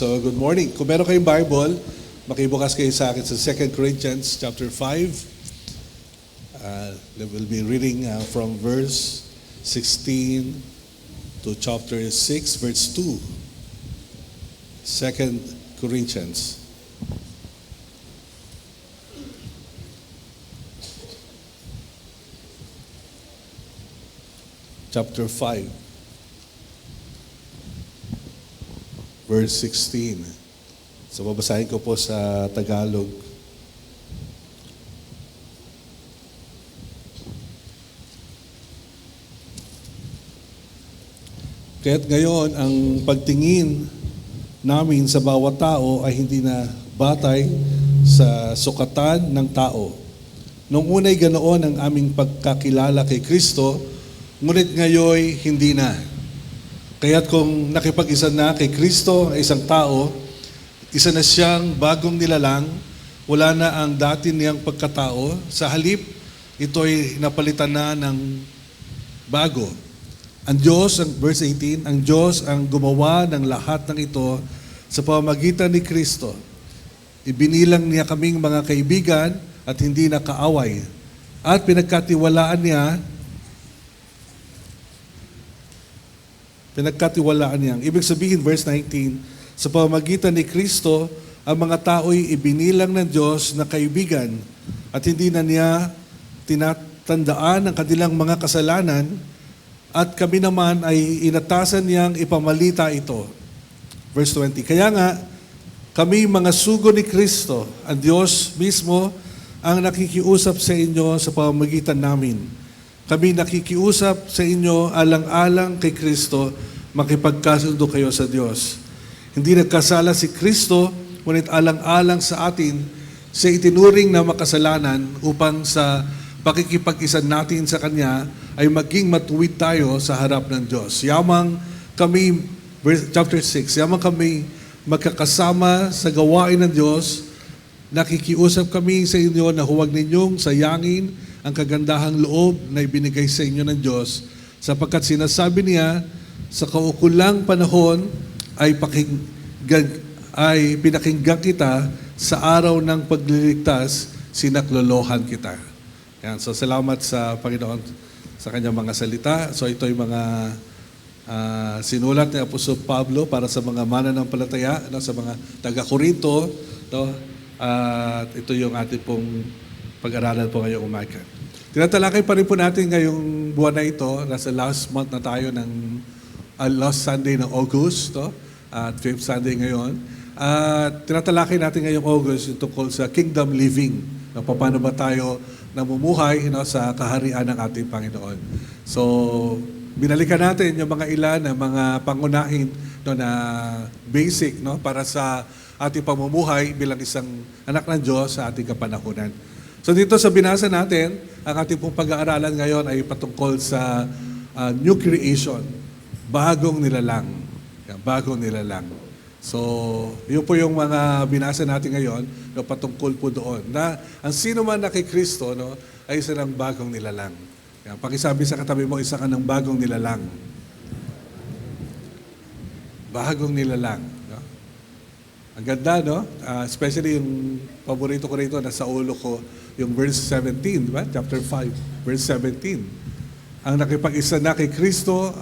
So, good morning. Kung meron kayong Bible, makibukas kayo sa akin sa 2 Corinthians chapter 5. We'll be reading from verse 16 to chapter 6, verse 2. 2 Corinthians. Chapter 5. Verse 16. So babasahin ko po sa Tagalog. Kaya't ngayon, ang pagtingin namin sa bawat tao ay hindi na batay sa sukatan ng tao. Noong unay ganoon ang aming pagkakilala kay Kristo, ngunit ngayon hindi na. Kaya't kung nakipag-isa na kay Kristo ay isang tao, isa na siyang bagong nilalang, wala na ang dati niyang pagkatao. Sa halip, ito'y napalitan na ng bago. Ang Diyos, verse 18, ang Diyos ang gumawa ng lahat ng ito sa pamamagitan ni Kristo. Ibinilang niya kaming mga kaibigan at hindi na kaaway. At pinagkatiwalaan niya niyang. Ibig sabihin, verse 19, sa pamamagitan ni Kristo, ang mga tao'y ibinilang ng Diyos na kaibigan at hindi na niya tinatandaan ang kanilang mga kasalanan at kami naman ay inatasan niyang ipamalita ito. Verse 20, kaya nga, kami mga sugo ni Kristo, ang Diyos mismo ang nakikiusap sa inyo sa pamamagitan namin. Kami nakikiusap sa inyo alang-alang kay Kristo, makipagkasundo kayo sa Diyos. Hindi nagkasala si Kristo, ngunit alang-alang sa atin, sa itinuring na makasalanan upang sa pakikipag-isa natin sa Kanya ay maging matuwid tayo sa harap ng Diyos. Yamang kami, chapter 6, yamang kami magkakasama sa gawain ng Diyos, nakikiusap kami sa inyo na huwag ninyong sayangin ang kagandahang loob na ibinigay sa inyo ng Diyos, sapagkat sinasabi niya, sa kaukulang panahon ay pinakinggan kita sa araw ng pagliligtas, sinaklolohan kita. Yan. So salamat sa Panginoon sa kanyang mga salita. So ito yung mga sinulat ni Apostol Pablo para sa mga mananampalataya, sa mga taga-Corinto. At ito yung ating pong pag-aralan po ngayong umaga. Tinatalakay pa rin po natin ngayong buwan na ito. Nasa last month na tayo ng last Sunday ng August, at 5th Sunday ngayon. At tinatalakay natin ngayong August yung tungkol sa kingdom living. Paano ba tayo namumuhay sa kaharian ng ating Panginoon. So, binalikan natin yung mga ilan na mga pangunahin na basic para sa ating pamumuhay bilang isang anak ng Diyos sa ating kapanahunan. So dito sa binasa natin, ang ating pong pag-aaralan ngayon ay patungkol sa new creation, bagong nilalang. Bagong nilalang. So, yun po yung mga binasa natin ngayon na patungkol po doon. Na ang sino man na kay Kristo ay isa ng bagong nilalang. Pakisabi sa katabi mo, isa ka ng bagong nilalang. Bagong nilalang. Ang ganda, especially yung paborito ko rito, nasa ulo ko, yung verse 17, diba? Chapter 5, verse 17. Ang nakipag-isa na kay Kristo,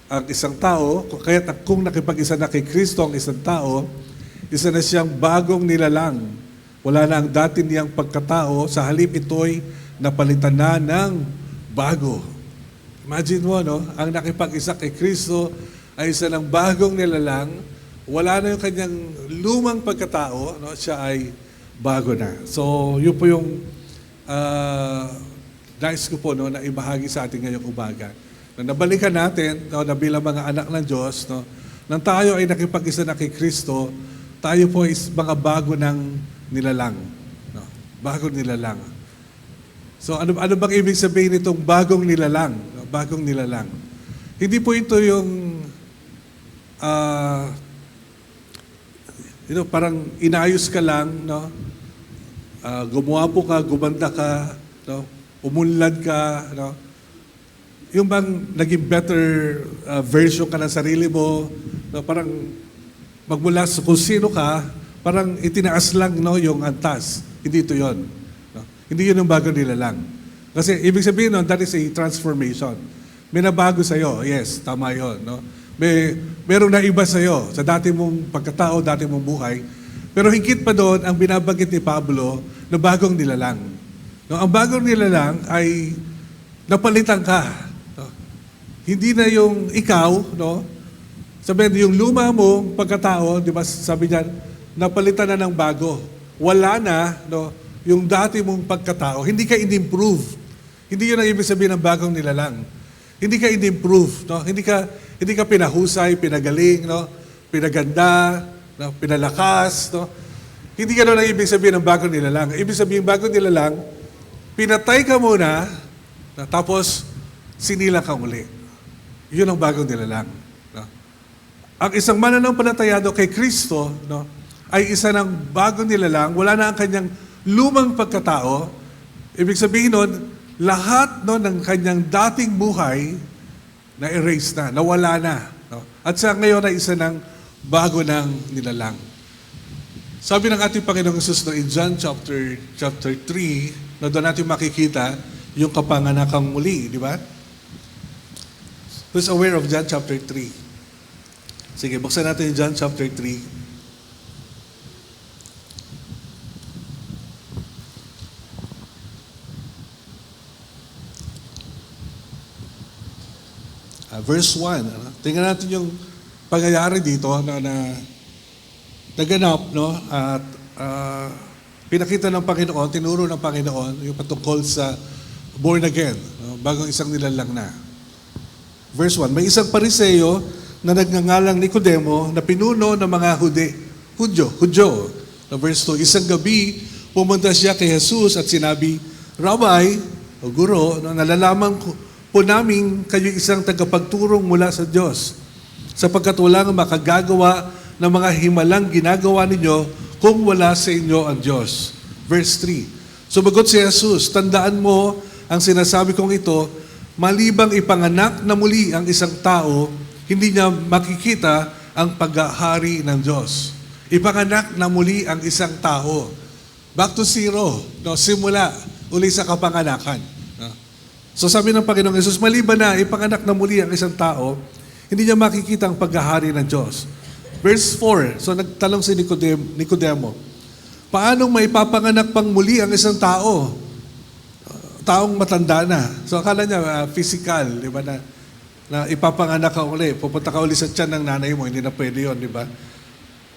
ang isang tao, kaya kung nakipag-isa na kay Kristo ang isang tao, isa na siyang bagong nilalang. Wala na ang dati niyang pagkatao, sa halip ito'y napalitan na ng bago. Imagine mo, ang nakipag-isa kay Kristo ay isa ng bagong nilalang. Wala na yung kanyang lumang pagkatao, siya ay bago na. So, yun po yung nais ko po na ibahagi sa ating ngayong umaga. Nabalikan natin na bilang mga anak ng Diyos, nang tayo ay nakipag-isa na kay Kristo, tayo po is mga bago ng nilalang. Bagong nilalang. So, ano bang ibig sabihin itong bagong nilalang? Bagong nilalang. Hindi po ito yung parang inayos ka lang, gumuwapo ka, gumanda ka, umunlad ka, yung bang naging better version ka ng sarili mo, parang magmula sa kung sino ka, parang itinaas lang, no, yung antas. Hindi ito yun. No? Hindi yun ang bagong nilalang. Kasi ibig sabihin nun, that is a transformation. May nabago sa'yo. Yes, tama yun. No? Meron na iba sa'yo sa dati mong pagkatao, dati mong buhay. Pero higit pa doon, ang binabanggit ni Pablo na bagong nilalang. No? Ang bagong nilalang ay napalitan ka. No? Hindi na yung ikaw, no? Sabihin, yung luma mong pagkatao, di ba, sabi niyan, napalitan na ng bago. Wala na, no? Yung dati mong pagkatao, hindi ka in-improve. Hindi yun ang ibig sabihin ng bagong nilalang. Hindi ka in-improve, no? Hindi ka pinahusay, pinagaling, no? Pinaganda, no? Pinalakas, no? Hindi ka doon ang ibig sabihin ng bagong nilalang. Ibig sabihin bagong nilalang, pinatay ka muna, no? Tapos sinilang ka muli. Yun ang bagong nilalang. No? Ang isang mananampalatayado kay Kristo, no? Ay isa ng bagong nilalang, wala na ang kanyang lumang pagkatao. Ibig sabihin nun, lahat, no, ng kanyang dating buhay na erase na, nawala na. No? At sa ngayon ay isa ng bago ng nilalang. Sabi ng ating Panginoong Hesus in John chapter 3, na doon natin makikita yung kapanganakang muli, di ba? Who's aware of John chapter 3? Sige, buksan natin yung John chapter 3. Verse 1. Tingnan natin yung pangyayari dito na naganap, no? At pinakita ng Panginoon, tinuro ng Panginoon yung patungkol sa born again, no? Bagong isang nilalang na. Verse 1. May isang Pariseo na nagngangalang Nicodemo na pinuno ng mga Hudyo. No, verse 2. Isang gabi, pumunta siya kay Jesus at sinabi, Rabbi, o Guro, no, nalalaman po namin kayo isang tagapagturong mula sa Diyos, sapagkat walang makagagawa ng mga himalang ginagawa ninyo kung wala sa inyo ang Diyos. Verse 3. Sumagot si Jesus, tandaan mo ang sinasabi kong ito, malibang ipanganak na muli ang isang tao, hindi niya makikita ang paghahari ng Diyos. Ipanganak na muli ang isang tao. Back to zero. No, simula uli sa kapanganakan. So sabi ng Panginoong Hesus, maliban na ipanganak na muli ang isang tao, hindi niya makikita ang paghahari ng Diyos. Verse 4, so nagtanong si Nicodemo, paano maipapanganak pang muli ang isang tao? Taong matanda na. So akala niya physical, di ba, na ipapanganak ka uli, pupunta ka uli sa tiyan ng nanay mo, hindi na pwede yun, di ba?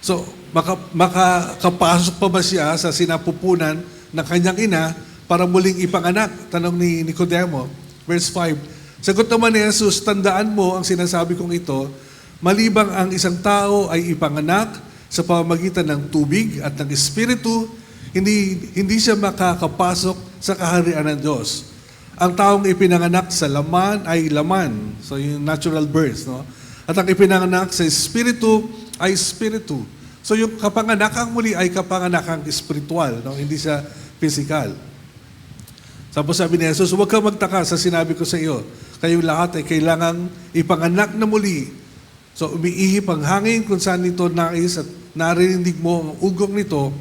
So makakapasok pa ba siya sa sinapupunan ng kanyang ina para muling ipanganak? Tanong ni Nicodemo. Verse 5. Sagot naman ni Jesus, tandaan mo ang sinasabi kong ito, malibang ang isang tao ay ipanganak sa pamamagitan ng tubig at ng Espiritu, hindi siya makakapasok sa kaharian ng Diyos. Ang taong ipinanganak sa laman ay laman. So yung natural birth, no? At ang ipinanganak sa Espiritu ay Espiritu. So yung kapanganakang muli ay kapanganakang espiritual, no? Hindi siya physical. Tapos sabi ni Jesus, huwag kang magtaka sa sinabi ko sa iyo. Kayong lahat ay kailangang ipanganak na muli. So umiihip ang hangin kung saan ito nais at narinig mo ang ugong nito,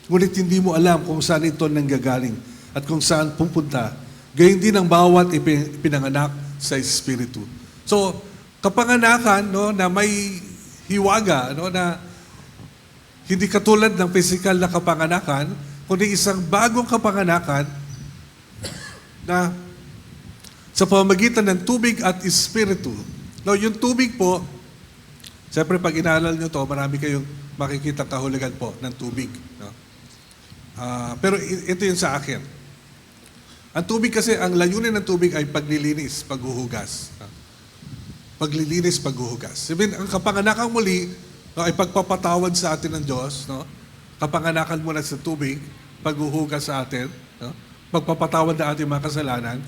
ngunit hindi mo alam kung saan ito nanggagaling at kung saan pupunta. Gayun din ang bawat ipinanganak sa Espiritu. So kapanganakan, no, na may hiwaga, no, na hindi katulad ng physical na kapanganakan, kundi isang bagong kapanganakan na sa pamamagitan ng tubig at Espiritu. Now, yung tubig po, siyempre pag inaalal nyo to, marami kayong makikita kahulugan po ng tubig. No? Pero ito yung sa akin. Ang tubig kasi, ang layunin ng tubig ay paglilinis, paghuhugas. Paglilinis, paghuhugas. Sabihin, ang kapanganakang muli, no, ay pagpapatawad sa atin ng Diyos. No? Kapanganakan muna sa tubig, paghuhugas sa atin. No? Pagpapatawad na ating mga kasalanan,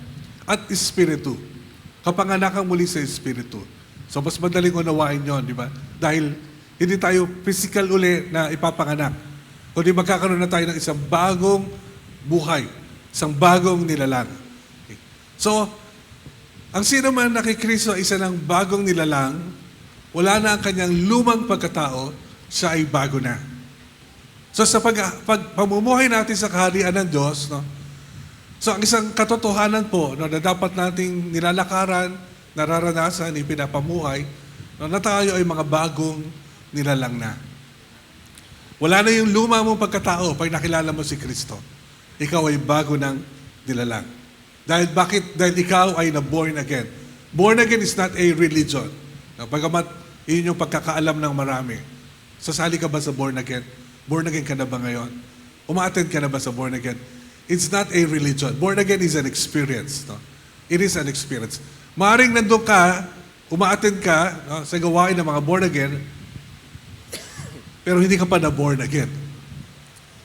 at Espiritu. Kapanganakan muli sa Espiritu. So, mas madaling unawain yon, di ba? Dahil hindi tayo physical uli na ipapanganak. Kundi magkakaroon na tayo ng isang bagong buhay, isang bagong nilalang. Okay. So, ang sino man na kay Kristo ay isa ng bagong nilalang, wala na ang kanyang lumang pagkatao, siya ay bago na. So sa pamumuhay natin sa kaharian ng Diyos, no? So ang isang katotohanan po, no, na dapat nating nilalakaran, nararanasan, ipinapamuhay, no, na tayo ay mga bagong nilalang na. Wala na yung luma mong pagkatao pag nakilala mo si Kristo. Ikaw ay bago ng nilalang. Dahil bakit? Dahil ikaw ay na-born again. Born again is not a religion. No, pagamat yun yung pagkakaalam ng marami. Sasali ka ba sa born again? Born again ka na ba ngayon? Uma-attend ka na ba sa born again? It's not a religion. Born again is an experience. No? It is an experience. Maaring nandun ka, uma-attend ka, no, sa gawain ng mga born again, pero hindi ka pa na born again.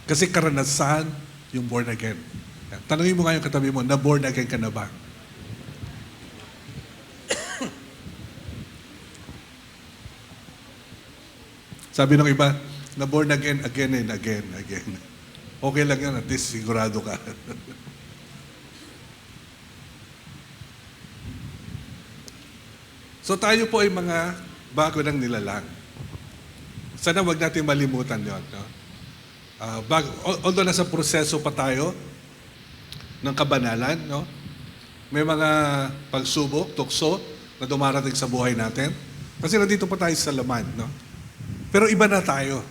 Kasi karanasan yung born again. Tanungin mo nga yung katabi mo, na born again ka na ba? Sabi ng iba, na born again, again and again. Okay lang yan, at least sigurado ka. So tayo po ay mga bago ng nilalang. Sana wag natin malimutan yun. No? Although nasa proseso pa tayo ng kabanalan, no? May mga pagsubok, tukso na dumarating sa buhay natin. Kasi nandito pa tayo sa laman. No? Pero iba na tayo.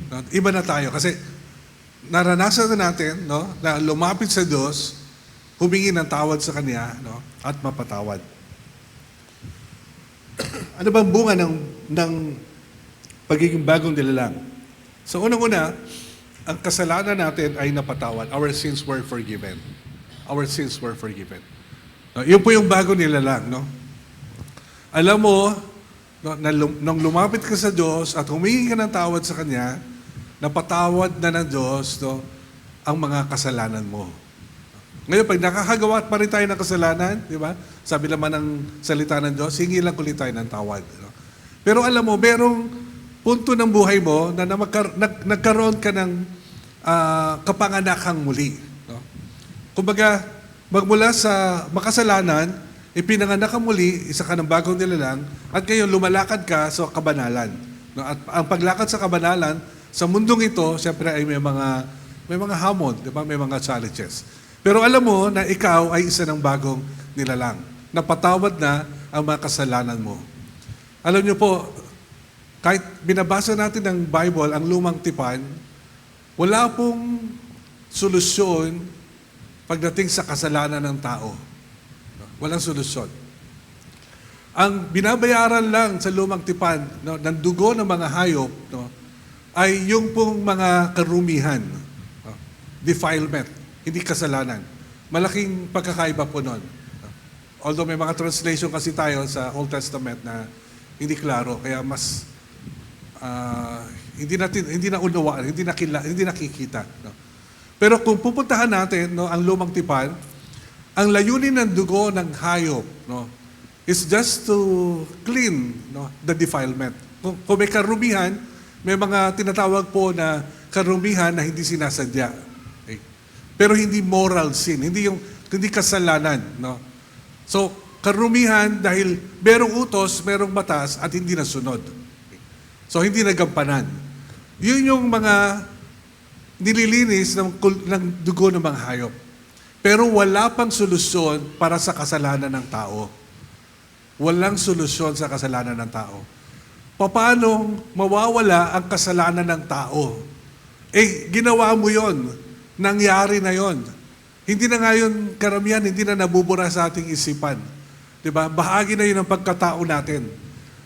No? Iba na tayo kasi naranasan na natin, no, na lumapit sa Diyos, humingi ng tawad sa Kanya, no, at mapatawad. Ano bang bunga ng pagiging bagong nilalang? So unang-una, ang kasalanan natin ay napatawad. Our sins were forgiven. Our sins were forgiven. No, yun po yung bagong nilalang. No? Alam mo, no, nung lumapit ka sa Diyos at humingi ka ng tawad sa Kanya, napatawad na ng Diyos, no, ang mga kasalanan mo. Ngayon, pag nakakagawa pa rin tayo ng kasalanan, di ba? Sabi naman ng salita ng Diyos, hingi lang ulit tayo ng tawad. No? Pero alam mo, merong punto ng buhay mo na nagkaroon ka ng kapanganakang muli. No? Kumbaga, magmula sa makasalanan, ipinanganak ka muli, isa ka ng bagong nilalang, at ngayon lumalakad ka sa kabanalan. No? At ang paglakad sa kabanalan, sa mundong ito, siyempre ay may mga hamon, di ba? May mga challenges. Pero alam mo na ikaw ay isa ng bagong nilalang. Napatawad na ang mga kasalanan mo. Alam niyo po, kahit binabasa natin ng Bible, ang lumang tipan, wala pong solusyon pagdating sa kasalanan ng tao. Walang solusyon. Ang binabayaran lang sa lumang tipan, no, ng dugo ng mga hayop, no, ay yung pong mga karumihan, defilement, hindi kasalanan. Malaking pagkakaiba po nun. Although may mga translation kasi tayo sa Old Testament na hindi klaro, kaya mas hindi na unawaan, hindi nakikita. No? Pero kung pupuntahan natin, no, ang lumang tipan, ang layunin ng dugo ng hayop, no, is just to clean, no, the defilement. Kung may karumihan, may mga tinatawag po na karumihan na hindi sinasadya. Okay? Pero hindi moral sin, hindi kasalanan, no? So, karumihan dahil merong utos, merong batas at hindi nasunod. Okay? So, hindi nagampanan. Yun yung mga nililinis ng dugo ng mga hayop. Pero wala pang solusyon para sa kasalanan ng tao. Walang solusyon sa kasalanan ng tao. Paano mawawala ang kasalanan ng tao? Ginawa mo yon, nangyari na yon. Hindi na ngayon karamihan, hindi na nabubura sa ating isipan. Diba? Bahagi na yun ng pagkatao natin.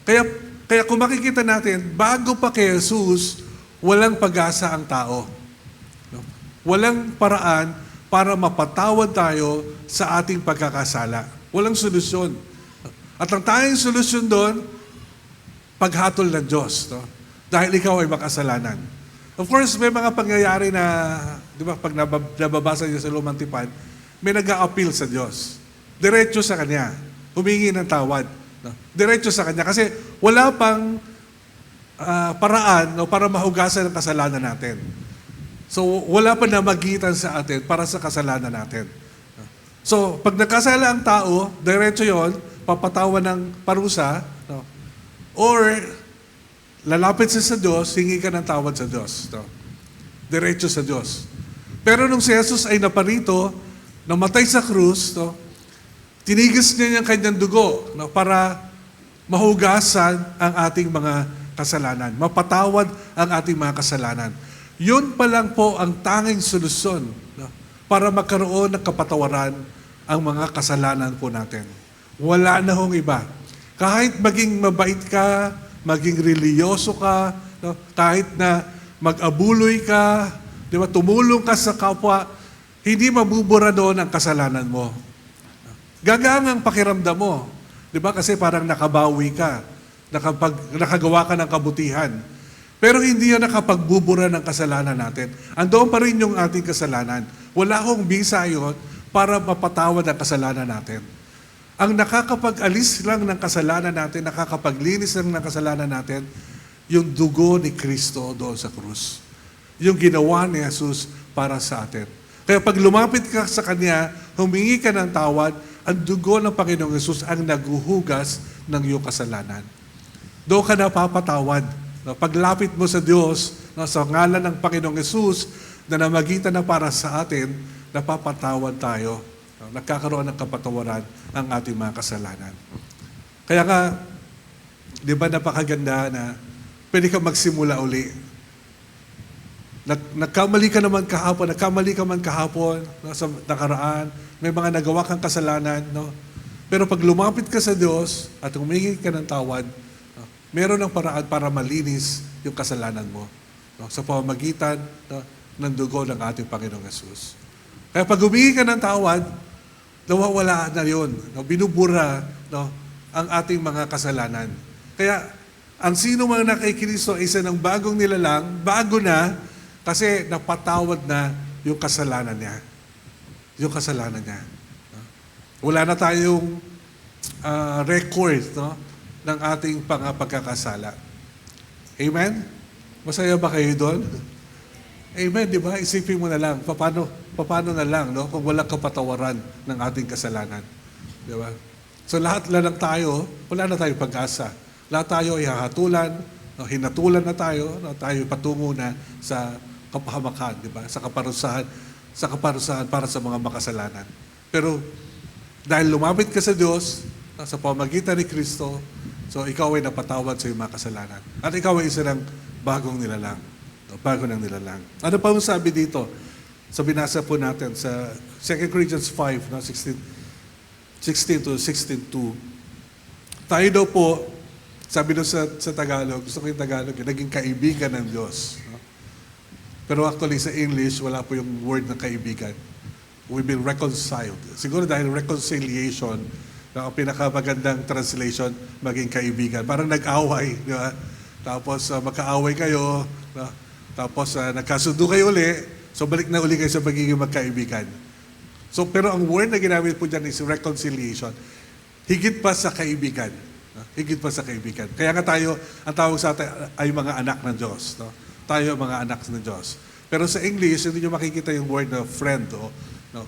Kaya kung makikita natin, bago pa kay Jesus, walang pag-asa ang tao. Walang paraan para mapatawad tayo sa ating pagkakasala. Walang solusyon. At ang tanging solusyon doon, paghatol ng Diyos. No? Dahil ikaw ay makasalanan. Of course, may mga pangyayari na, di ba, pag nababasa niyo sa lumang tipan, may nag-a-appeal sa Diyos. Diretso sa Kanya. Humingi ng tawad. No? Diretso sa Kanya. Kasi wala pang paraan, no, para mahugasan ang kasalanan natin. So, wala pa namagitan sa atin para sa kasalanan natin. So, pag nakasala ang tao, diretso yon, papatawan ng parusa, no? Or lalapit siya sa Diyos, hingi ka ng tawad sa Diyos. No? Diretso sa Diyos. Pero nung si Jesus ay naparito, namatay sa krus, no? Tinigis niya yung kanyang dugo, no? Para mahugasan ang ating mga kasalanan. Mapatawad ang ating mga kasalanan. Yun pa lang po ang tanging solusyon, no? Para magkaroon ng kapatawaran ang mga kasalanan po natin. Wala na hong iba. Kahit maging mabait ka, maging reliyoso ka, no? Kahit na mag-abuloy ka, di ba, tumulong ka sa kapwa, hindi mabubura doon ang kasalanan mo. Gagaan ang pakiramdam mo. Di ba? Kasi parang nakabawi ka, nakagawa ka ng kabutihan. Pero hindi yan nakapagbubura ng kasalanan natin. Andoon pa rin yung ating kasalanan. Wala hong bisa yun para mapatawad ang kasalanan natin. Ang nakakapag-alis lang ng kasalanan natin, nakakapaglinis lang ng kasalanan natin, yung dugo ni Kristo doon sa krus. Yung ginawa ni Jesus para sa atin. Kaya pag lumapit ka sa Kanya, humingi ka ng tawad, ang dugo ng Panginoong Jesus ang naguhugas ng iyong kasalanan. Doon ka napapatawad. Paglapit mo sa Diyos, sa ngalan ng Panginoong Jesus, na namagitan na para sa atin, napapatawad tayo. Nagkakaroon ng kapatawaran ang ating mga kasalanan. Kaya nga, di ba napakaganda na pwede ka magsimula uli. Nagkamali ka man kahapon, no, sa nakaraan, may mga nagawa kang kasalanan, no? Pero pag lumapit ka sa Diyos at humingi ka ng tawad, no, meron ng paraan para malinis yung kasalanan mo, no, sa pamamagitan, no, ng dugo ng ating Panginoong Yesus. Kaya pag humingi ka ng tawad, nawawala na yun, no, binubura, no, ang ating mga kasalanan. Kaya ang sino man na kay Kristo ay isa ng bagong nilalang, bago na, kasi napatawad na yung kasalanan niya. Yung kasalanan niya. Wala na tayong record, no, ng ating pagkakasala. Amen? Masaya ba kayo doon? Amen, di ba? Isipin mo na lang, paano na lang, no, kung walang kapatawaran ng ating kasalanan. Di ba? So lahat lang tayo, wala na tayong pag-asa. Lahat tayo ay hahatulan, no, hinatulan na tayo, no, tayo patungo na sa kapahamakan, di ba? Sa kaparusahan para sa mga makasalanan. Pero dahil lumapit ka sa Diyos, no, sa pamagitan ni Kristo, so ikaw ay napatawad sa iyong mga kasalanan. At ikaw ay isa ng bagong nilalang. No, bago ng nilalang. Ano pa sabi dito? Sa binasa po natin sa 2 Corinthians 5, no, 16 to 16:2. Tayo daw po, sabi doon sa Tagalog, gusto ko yung Tagalog, naging kaibigan ng Diyos. No? Pero actually sa English, wala po yung word na kaibigan. We've been reconciled. Siguro dahil reconciliation, ang pinakamagandang translation, maging kaibigan. Parang nag-away. Di ba? Tapos magkaaway kayo, no? Tapos nagkasundo kayo uli, so balik na uli kayo sa pagiging magkaibigan. So, pero ang word na ginamit po dyan is reconciliation. Higit pa sa kaibigan. No? Higit pa sa kaibigan. Kaya nga tayo, ang tawag sa atin ay mga anak ng Diyos. No? Tayo mga anak ng Diyos. Pero sa English, hindi nyo makikita yung word na friend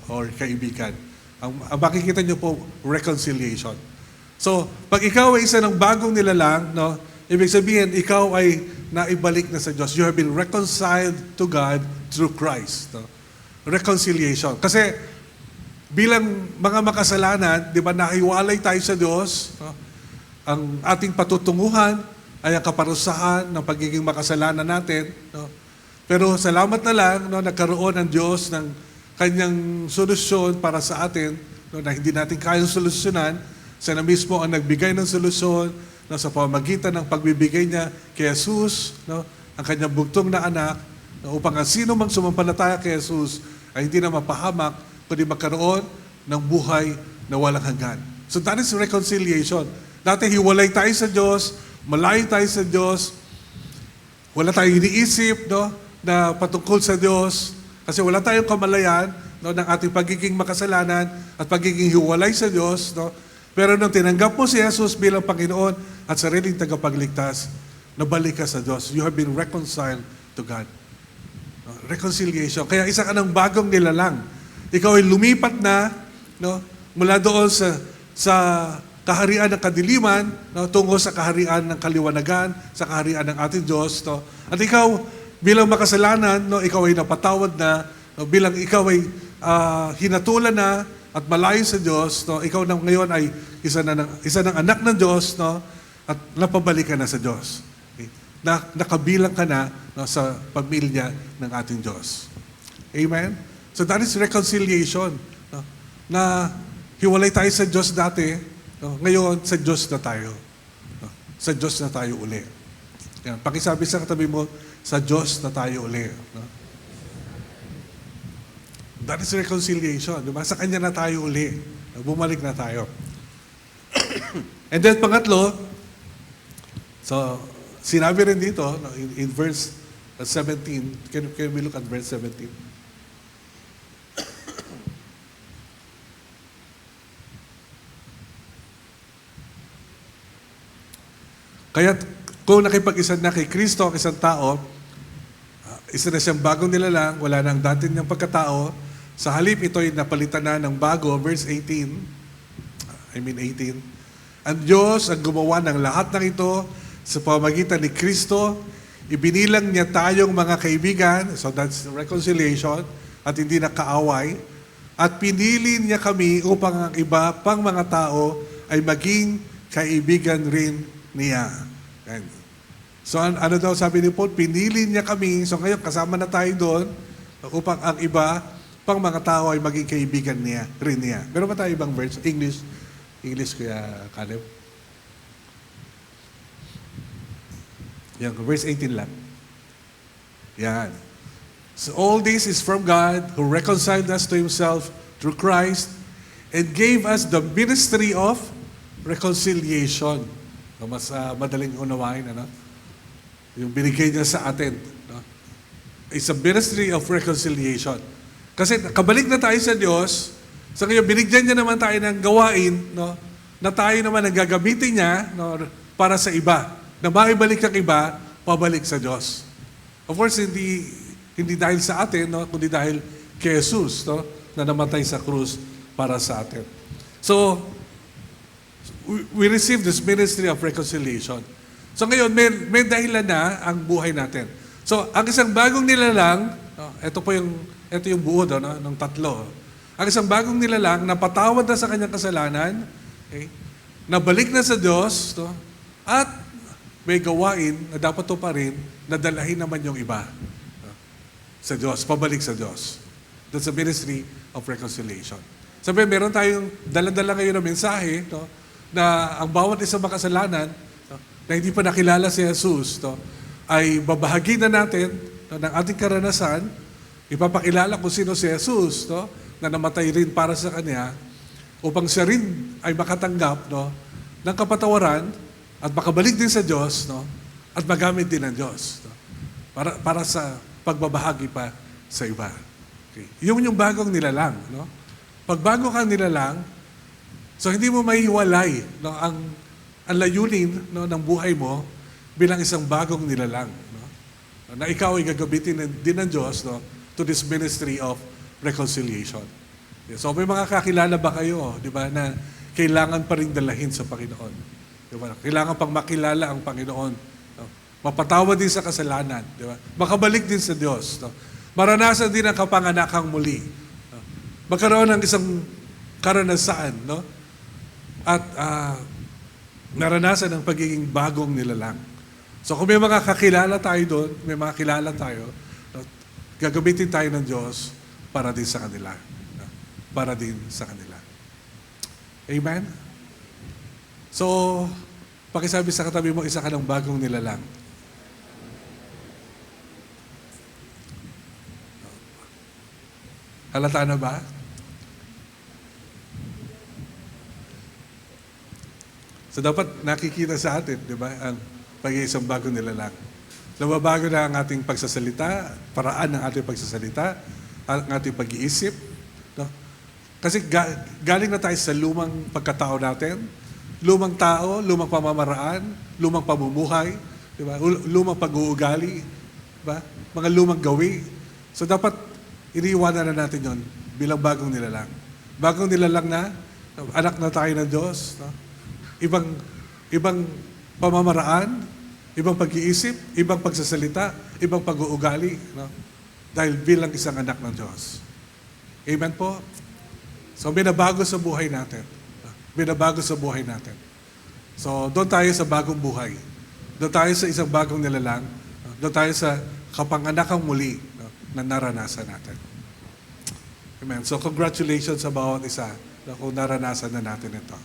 or kaibigan. Ang makikita nyo po, reconciliation. So, pag ikaw ay isa ng bagong nilalang, no, ibig sabihin, ikaw ay naibalik na sa Diyos. You have been reconciled to God through Christ. No? Reconciliation. Kasi, bilang mga makasalanan, di ba, nahiwalay tayo sa Diyos. No? Ang ating patutunguhan ay ang kaparusahan ng pagiging makasalanan natin. No? Pero salamat na lang, no, nagkaroon ng Diyos ng kanyang solusyon para sa atin, no, na hindi natin kayang solusyonan. Siya na mismo ang nagbigay ng solusyon, no, sa pamamagitan ng pagbibigay niya kay Jesus, no, ang kanyang bugtong na anak, no, upang ang sino mang sumampalataya kay Jesus ay hindi na mapahamak, kundi magkaroon ng buhay na walang hanggan. So that is reconciliation. Dati hiwalay tayo sa Diyos, malayo tayo sa Diyos, wala tayong iniisip, no, na patungkol sa Diyos, kasi wala tayong kamalayan, no, ng ating pagiging makasalanan at pagiging hiwalay sa Diyos. No? Pero nung tinanggap mo si Jesus bilang Panginoon at sariling tagapagligtas, nabalik ka sa Diyos. You have been reconciled to God. No? Reconciliation. Kaya isa ka ng bagong nilalang. Ikaw ay lumipat na, no, mula doon sa kaharian ng kadiliman, no, tungo sa kaharian ng kaliwanagan, sa kaharian ng ating Diyos. No? At ikaw, bilang makasalanan, no, ikaw ay napatawad na, no, bilang ikaw ay hinatulan na at malayo sa Diyos, no, ikaw na ngayon ay isa ng anak ng Diyos, no, at napabalik ka na sa Diyos. Okay? Nakabilang ka na, no, sa pamilya ng ating Diyos. Amen? So that is reconciliation. No? Na hiwalay tayo sa Diyos dati, no? Ngayon sa Diyos na tayo. No? Sa Diyos na tayo uli. Yan. Pakisabi sa katabi mo, sa Diyos na tayo uli. No? That is reconciliation. Diba? Sa Kanya na tayo uli. No? Bumalik na tayo. And then pangatlo, so sinabi rin dito, no, in verse 17, can we look at verse 17? Kaya kung nakipag-isa na kay Kristo ang isang tao, isa na siyang bagong nilalang, wala nang dati niyang pagkatao, sa halip ito'y napalitan na ng bago, verse 18. Ang Diyos ang gumawa ng lahat ng ito sa pamamagitan ni Kristo, ibinilang niya tayong mga kaibigan, so that's reconciliation, at hindi na kaaway, at pinili niya kami upang ang iba pang mga tao ay maging kaibigan rin niya. And so ano daw sabi ni Paul? Pinili niya kami. So ngayon kasama na tayo doon upang ang iba pang mga tao ay maging kaibigan niya, rin niya. Meron ba tayo ibang verse? English Kuya Caleb? Yan, verse 18 lang. Yan. So all this is from God who reconciled us to Himself through Christ and gave us the ministry of reconciliation. No, mas madaling unawain, ano? Yung binigay niya sa atin. No? It's a ministry of reconciliation. Kasi kabalik na tayo sa Diyos, so ngayon binigyan niya naman tayo ng gawain, no? Na tayo naman ang gagamitin niya, no? Para sa iba. Na maibalik ang iba, pabalik sa Diyos. Of course, hindi dahil sa atin, no? Kundi dahil kay Jesus, no? Na namatay sa krus para sa atin. So, we receive this ministry of reconciliation. So ngayon, may dahilan na ang buhay natin. So, ang isang bagong nilalang, no, ito yung buod, no, ng tatlo. Ang isang bagong nilalang, napatawad na sa kanyang kasalanan, okay, nabalik na sa Diyos, no, at may gawain na dapat to pa rin, nadalahin naman yung iba, no, sa Diyos, pabalik sa Diyos. That's the ministry of reconciliation. Sabi, meron tayong dala-dala ngayon na mensahe, no, na ang bawat isang makasalanan, no, na hindi pa nakilala si Jesus, no, ay babahagi na natin, no, ng ating karanasan, ipapakilala kung sino si Jesus, no, na namatay rin para sa Kanya, upang siya rin ay makatanggap, no, ng kapatawaran at makabalik din sa Diyos, no, at magamit din ng Diyos, no, para sa pagbabahagi pa sa iba. Okay. Yun yung bagong nilalang. No? Pag bago kang nilalang, so hindi mo maiwalay, no, ang layunin, no, ng buhay mo bilang isang bagong nilalang, no, na ikaw ay gagamitin din ng Diyos, no, to this ministry of reconciliation. So may mga kakilala ba kayo, di ba, na kailangan pa rin dalahin sa Panginoon? Di ba? Kailangan pang makilala ang Panginoon. No? Mapatawad din sa kasalanan. Di ba? Makabalik din sa Diyos. No? Maranasan din ang kapanganakang muli. No? Magkaroon ng isang karanasan, no? At naranasan ang pagiging bagong nilalang. So kung may mga kakilala tayo doon, may mga kilala tayo, no, gagamitin tayo ng Diyos para din sa kanila. No? Para din sa kanila. Amen? So, pakisabi sa katabi mo, isa ka ng bagong nilalang. Halata na ba? So dapat nakikita sa atin, di ba, ang pag-iisang bagong nilalang. Nababago na ang ating pagsasalita, paraan ng ating pagsasalita, ang ating pag-iisip. No? Kasi galing na tayo sa lumang pagkatao natin, lumang tao, lumang pamamaraan, lumang pamumuhay, di ba? Lumang pag-uugali, di ba? Mga lumang gawi. So dapat iniiwanan na natin yon bilang bagong nilalang. Bagong nilalang na, anak na tayo ng Diyos, no? ibang ibang pamamaraan, ibang pag-iisip, ibang pagsasalita, ibang pag-uugali, no? Dahil bilang isang anak ng Diyos. Amen po? So, binabago sa buhay natin. Binabago sa buhay natin. So, doon tayo sa bagong buhay. Doon tayo sa isang bagong nilalang. Doon tayo sa kapanganakang muli, no, na naranasan natin. Amen. So, congratulations sa bawat isa na kung naranasan na natin ito.